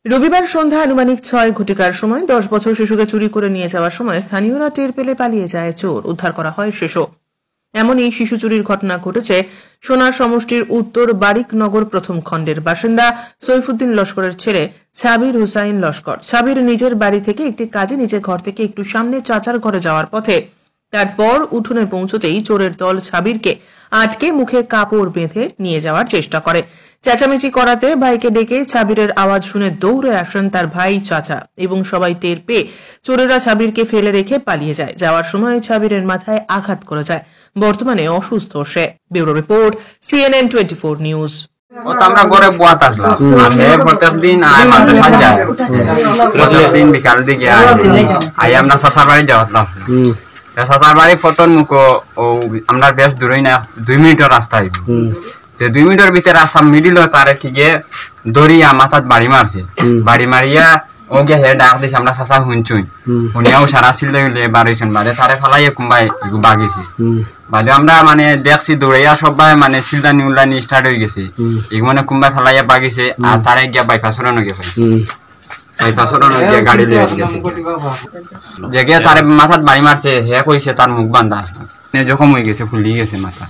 রবিবার সন্ধ্যা আনুমানিক ৬ ঘটিকার সময় ১০ বছর শিশুকে চুরি করে নিয়ে যাওয়ার সময় স্থানীয়রা টের পেলে পালিয়ে যায় চোর। উদ্ধার করা হয় শিশু। এমনই শিশু চুরির ঘটনা ঘটেছে সোনার সমষ্টির উত্তর বারিকনগর প্রথম খণ্ডের বাসিন্দা সৈফুদ্দিন লস্করের ছেলে ছাবির হুসাইন লস্কর। ছাবির নিজের বাড়ি থেকে একটি কাজে নিজের ঘর থেকে একটু সামনে চাচার ঘরে যাওয়ার পথে তারপর উঠোনে পৌঁছতেই চোরের দল ছাবিরকে আটকে মুখে কাপড় বেঁধে নিয়ে যাওয়ার চেষ্টা করে। চেঁচামেচি করাতে ভাইকে ডেকে ছাবিরের আওয়াজ শুনে দৌড়ে আসেন তার ভাই, চাচা এবং সবাই টের পেয়ে চোরেরা ছাবিরকে ফেলে রেখে পালিয়ে যায়। যাওয়ার সময় ছাবিরের মাথায় আঘাত করে যায়। বর্তমানে অসুস্থ সে। Bureau report, CNN 24 news. আমরা ঘরে বুয়াত আসলাম প্রত্যেকদিন আয় মাদ্রাসা যায়, প্রত্যেকদিন বিকাল দিকে আয় আমরা চাচার বাড়ি যাওয়াতলাম। চাচার বাড়ি ফতন মুখ আমরা বেশ দূরই না, 2 মিনিটের রাস্তা আইব। 2 মিনিটের ভিতরে রাস্তা মিডিল তারে কি গিয়ে দরিয়া মাথাত বাড়ি মারছে। বাড়ি মারিয়া ও গিয়ে হে ডাক দিছে, আমরা চাচা শুনছুই। শুনিয়াও সারা ছিল বাড়িছেন বাদে তারে ফালাইয়ে কুম্বাই বাগিছে। বাদে আমরা মানে দেখছি দৌড়াইয়া সবাই মানে সিলদানি উল্লানি স্টার্ট হয়ে গেছে। মানে কুম্বাই ফালাইয়া বাগিছে আর তারে গিয়া বাইপাসর নগে বাইপাসর নগে গাড়ি লিয়ে গেছে। যে গিয়ে তারে মাথাত বাড়ি মারছে, হে কইছে তার মুখ বান্ধা, যখন হয়ে গেছে ফুলি গেছে মাথা।